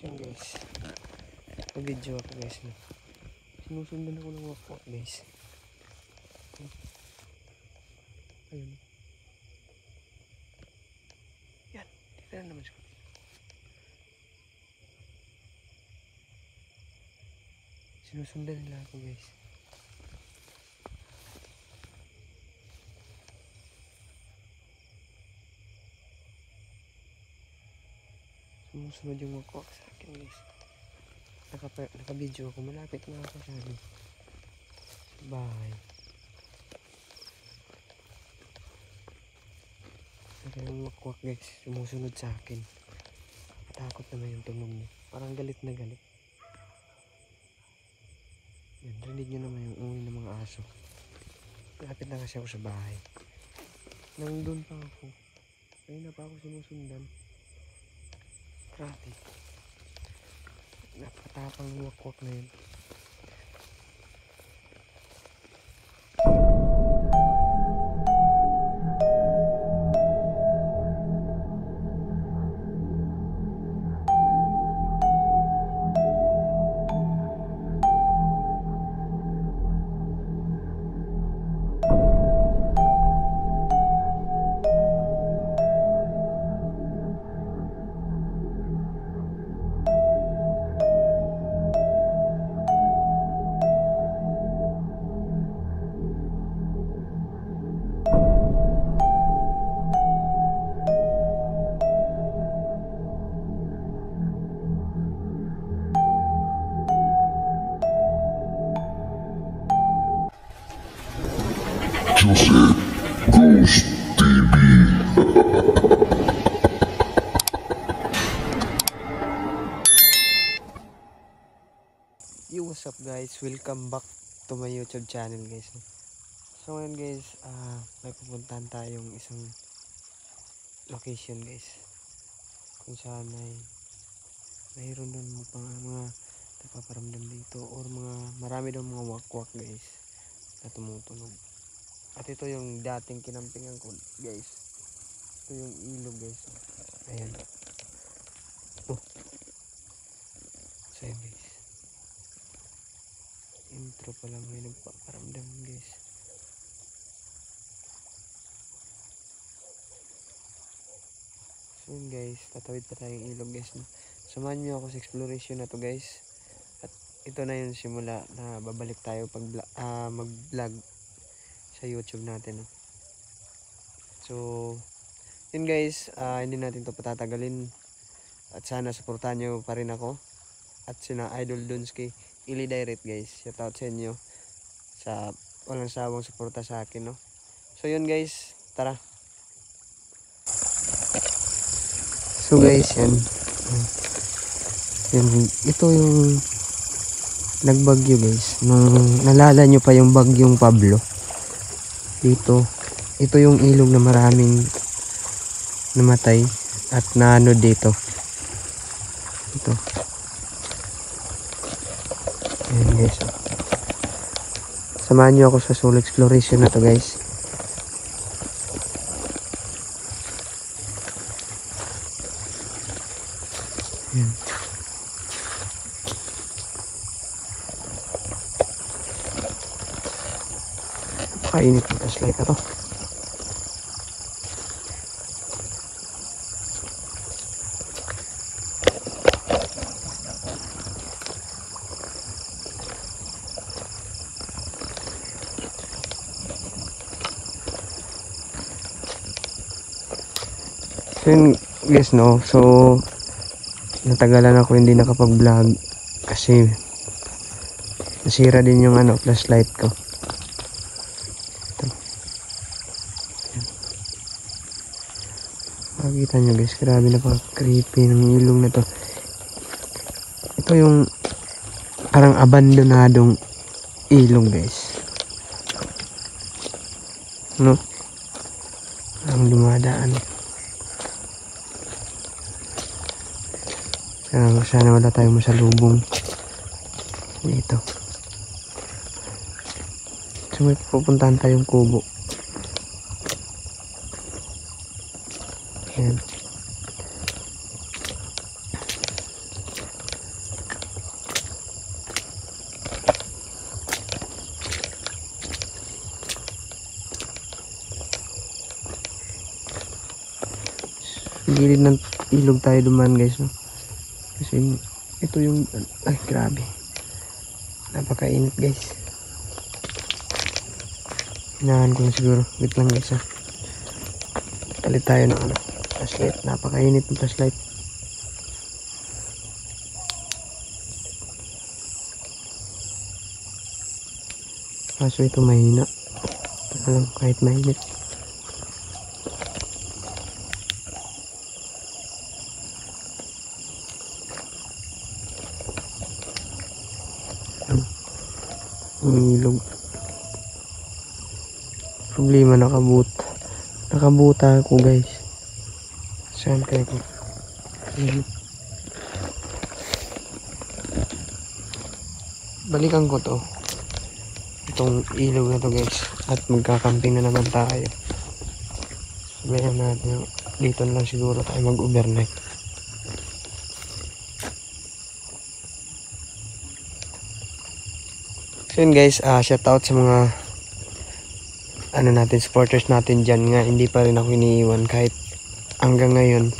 So yun guys, pag-video ako guys, no? Sinusundan ako ng wakwak guys. Ayun. Yan, dito na naman siya. Sinusundan nila ako guys. Sumusunod yung wakwak sa akin guys. Naka-video ako, malapit na ako sa bahay. Saka yung wakwak guys, sumusunod sa akin. Takot naman yung tunog niya. Parang galit na galit. Yan, rinig nyo naman yung ungin ng mga aso. Malapit na kasi ako sa bahay. Nandun pa ako. Ayun na pa ako sinusundan. Grabe. Napakatapang wakwak na yun. Jose Ghost TV. Yo, what's up guys? Welcome back to my YouTube channel guys. So ngayon guys, may pupuntahan tayong isang location guys. Kung saan ay mayroon doon mga napaparamdam dito or marami doon mga wakwak guys na tumutunog. At ito yung dating kinampingan ko guys. Ito yung ilog guys. Ayan. Oh. So guys, intro pa lang may nagpaparamdam guys. So yun guys, tatawid pa tayong ilog guys. Samahan nyo ako sa exploration na to guys. At ito na yung simula na babalik tayo pag mag-vlog sa YouTube natin. So yun guys, hindi natin to patatagalin. At sana supportahan nyo pa rin ako. At sina Idol Dunsky Ili Direct guys. Shout out sa inyo sa walang sawang suporta sa akin, no. So yun guys, tara. So guys, yan. Ito yung nagbagyo guys. Nalala nyo pa yung bagyong Pablo. Dito, ito yung ilog na maraming namatay at naano dito. Ito. Ayan guys. Samahan nyo ako sa solo exploration na to guys. Ayan. Kainit yung flashlight na to. So yun guys, no, so natagalan ako hindi nakapag-vlog kasi nasira din yung flashlight ko. Makikita nyo guys, grabe na pa-creepy ng ilong na to. Ito yung parang abandonadong ilong guys, no? Parang dumadaan. Sana wala tayong masalubong dito. So may pupuntahan tayong kubo. Ayan. gilid ng ilog tayo dumaan guys, no? Kasi ito yung, ay grabe, napakainit guys. Hinahan ko na siguro, wait lang guys ha. Palit tayo ng ano, flashlight, napakainit ng flashlight. Kaso ito mahina, alam kahit mainit. Ang ilog. Problema nakabuta ako guys. Saan kaya ko? Balikan ko to, itong ilog na to guys, at magkakamping na naman tayo. Sabayan natin, dito lang siguro tayo mag overnight. So yun guys, shout out sa mga ano natin, supporters natin dyan nga, hindi pa rin ako iniiwan kahit hanggang ngayon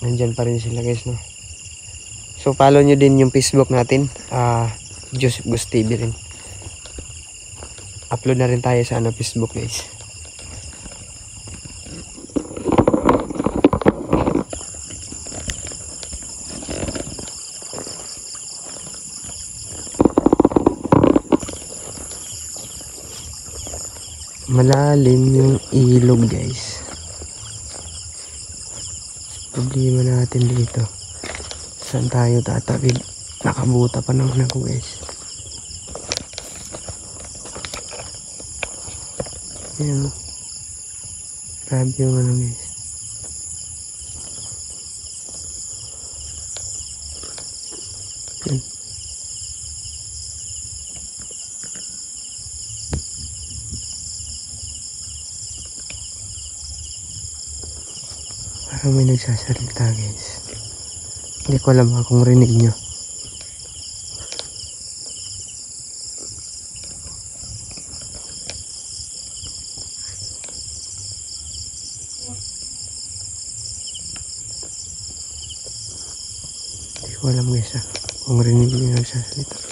nandyan pa rin sila guys, no? So follow nyo din yung Facebook natin, Joseph Gus TV rin. Upload na rin tayo sa ano, Facebook guys. Malalim yung ilog guys. Problema natin dito, saan tayo tatawid? Nakabuta pa naman ako guys. Ayan, grabe yung ano guys. Ayan. Parang may nagsasalita guys. Hindi ko alam kung rinig nyo. Hindi ko alam guys kung rinig nyo nagsasalita.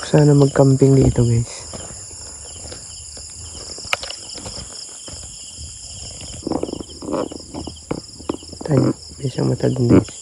Sana mag-camping dito guys. Tayo, may isang matanda guys.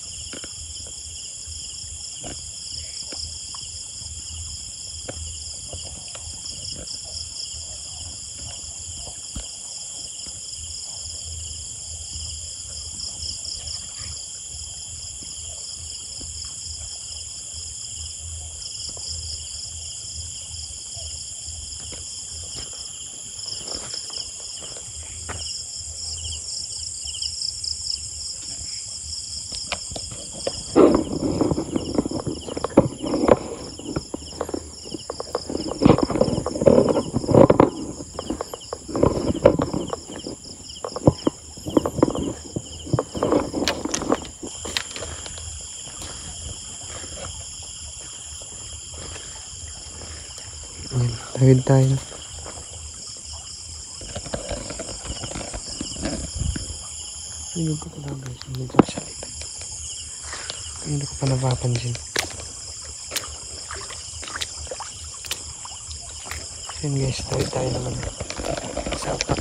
Ayan, tawid tayo. Hindi ko pa lang guys, nagsasalita. Hindi ko pa napapansin. Ayan guys, tawid tayo naman. Sa upak.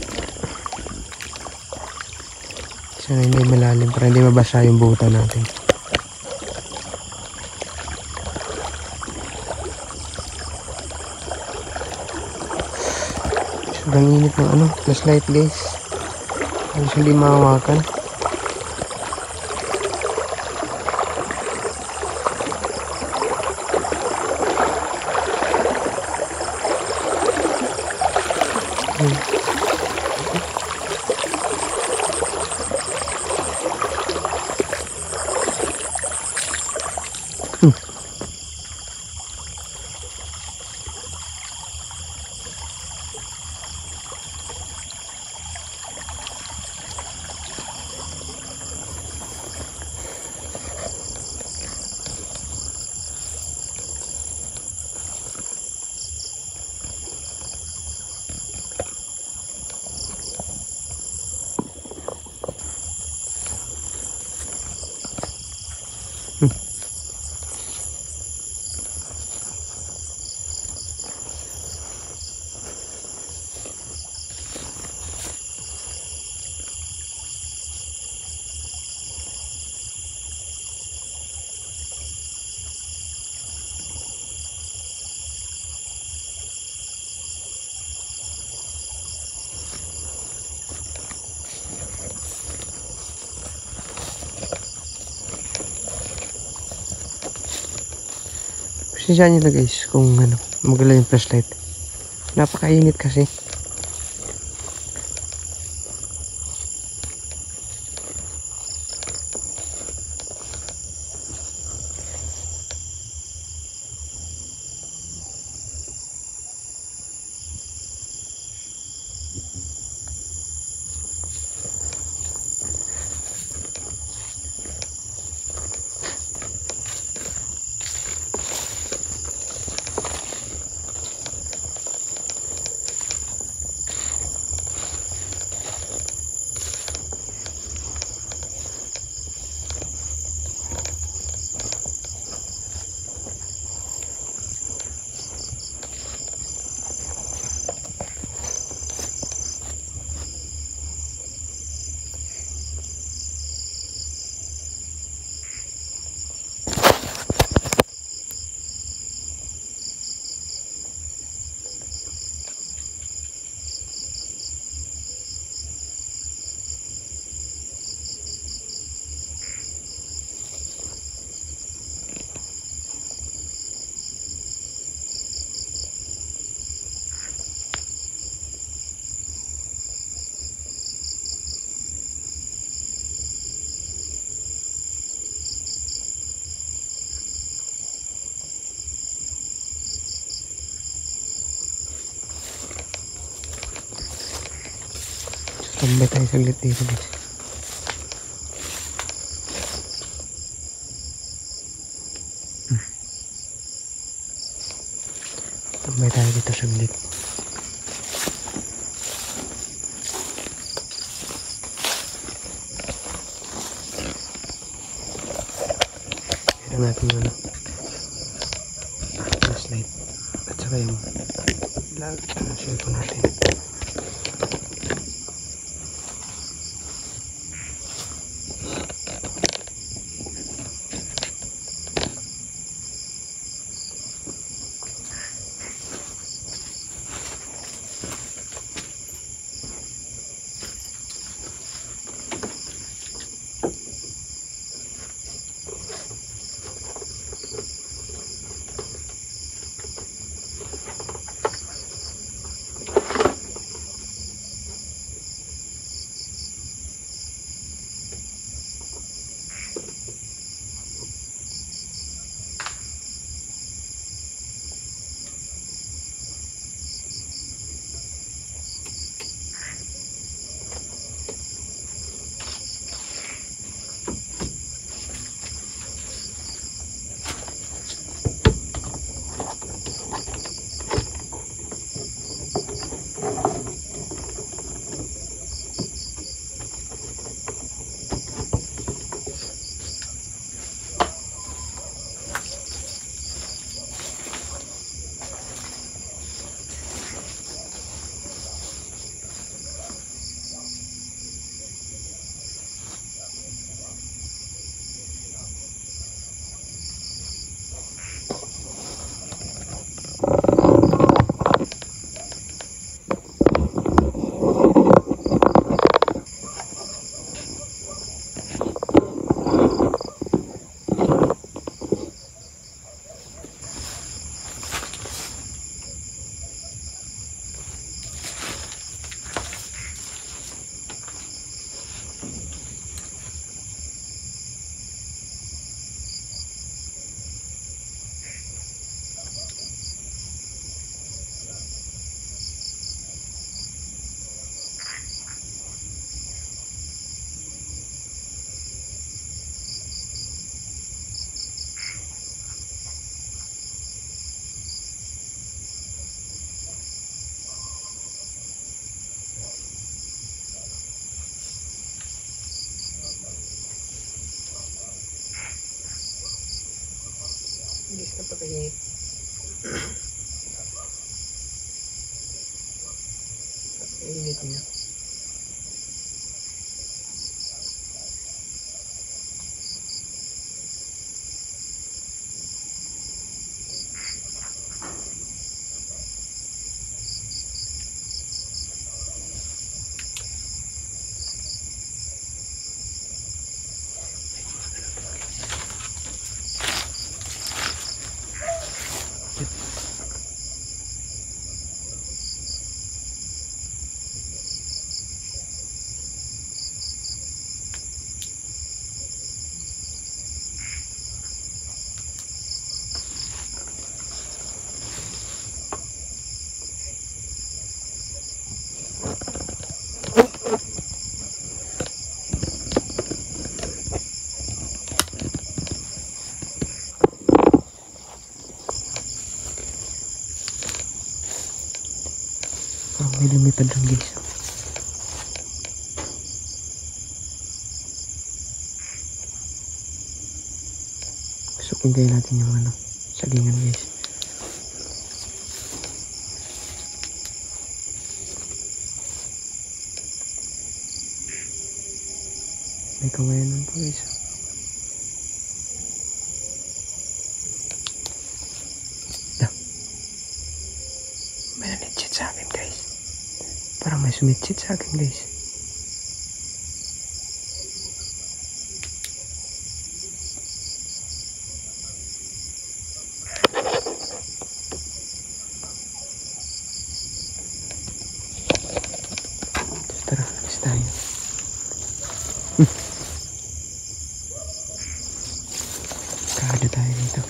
Sana hindi malalim para hindi mabasa yung buta natin. Sobrang init ng ano, flashlight guys. Halos hindi mahawakan. Pasensya nyo na guys kung ano, magala yung flashlight. Napakainit kasi. Tambay tayo saglit dito guys. Tambay tayo dito saglit. Kailangan natin ano, flashlight at saka yung vlog na cellphone natin. Guys, napakainit. Napakainit niya. Parang may lumipad lang guys. Sukin kayo natin yung ano, sagingan guys. May kawayanan pa guys. May nanitsit sa akin guys. Parang may sumitsit sa akin guys. Tara, alis tayo. Kada tayo dito.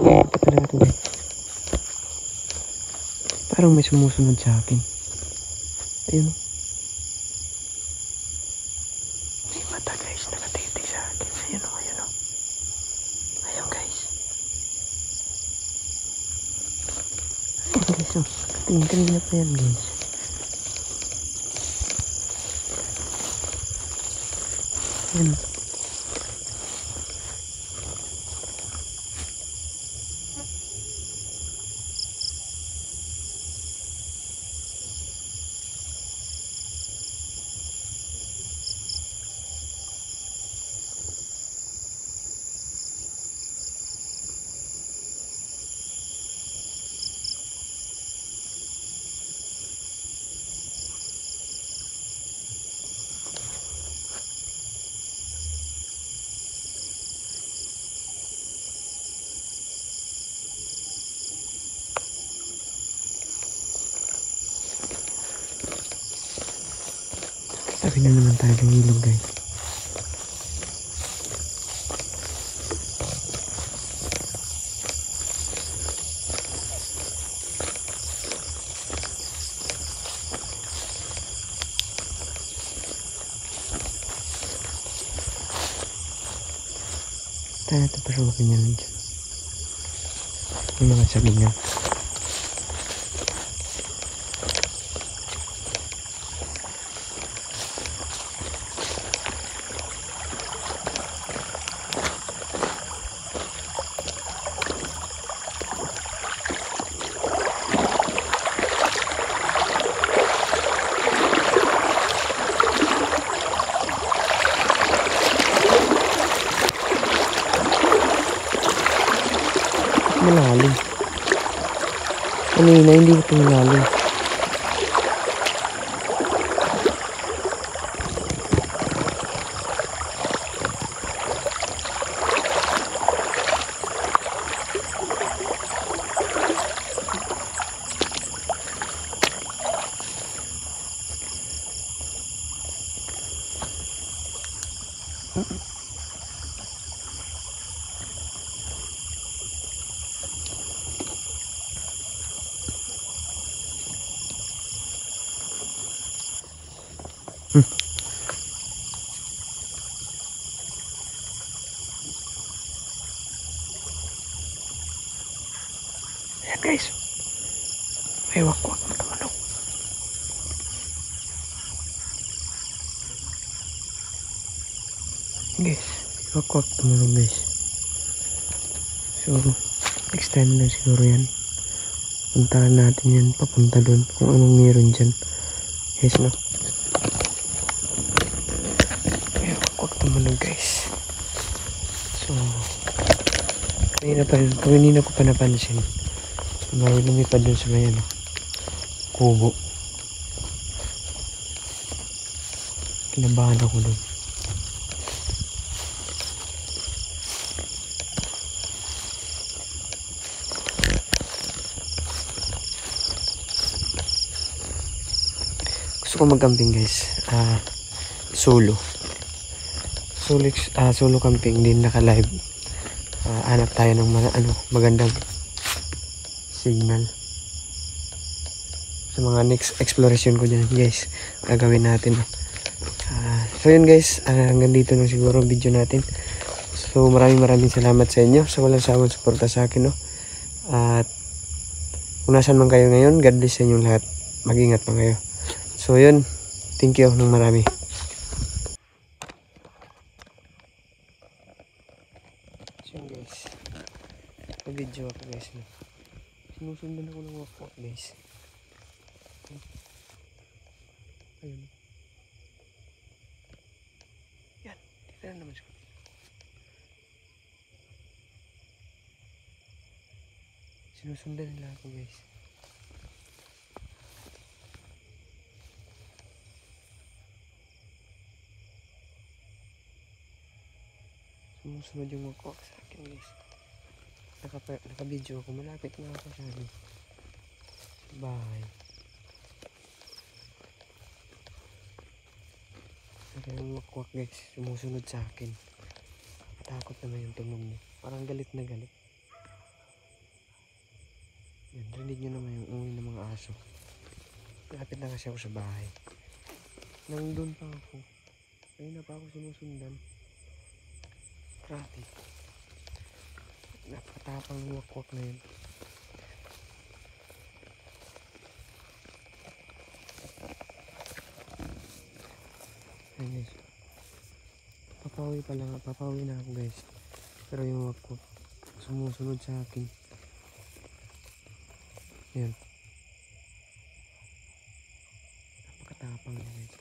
Ito na ito guys. Parang may sumusunod sa akin. Ayun. May mata guys, nakatitig sa akin. Ayun o, ayun o. Ayun guys. Ayun guys o. Tingin-tingin pa yan guys. Ayun o. Tabi na naman tayo ng ilog guys. Tayo ito pasukin yan dyan. Yung mga saging yan. Malalim. Kanina hindi ito malalim. Ayan guys, may wakwak na manok. Guys, may wakwak na manok guys. So, next time na siguro yan. Puntahan natin yan, papunta doon kung anong meron dyan. Guys, no? May wakwak na manok guys. So, kanina ko pa napansin. Bago lumipad dun sa may ano, kubo. Kinabahan ako dun. Gusto ko mag-camping guys. Solo. Solo camping din naka-live. Hanap tayo ng mga magandang signal. Sa mga next exploration ko dyan guys. Gagawin natin. So yun guys. Hanggang dito na siguro ang video natin. So maraming salamat sa inyo. Sa walang sawang suporta sa akin. No? At kung nasan man kayo ngayon, God bless sa inyong lahat. Mag-ingat pa kayo. So yun. Thank you ng marami. So guys, pag-video ako guys. Sinusundan ako ng walk guys. Ayun. Yan, dito na naman siya. Sinusundan nila ako guys. Sumusunod yung walk sa akin guys. Naka-video ako. Malapit na ako sa bahay. Yung walk guys. Sumusunod sa akin. Matakot naman yung tunog niya. Parang galit na galit. Yan, rinig nyo naman yung ungin ng mga aso. Malapit na kasi ako sa bahay. Nandun pa ako. Ayun na pa ako sinusundan. Grabe. Napakatapang ng wakwak na yun. Ayan guys. Papawi na ako guys. Pero yung wakwak sumusunod sa akin. Ayan. Napakatapang na guys.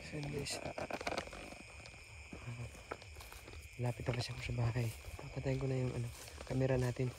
So guys. Lapit na kasi ako sa bahay. Papatayin ko na yung camera natin.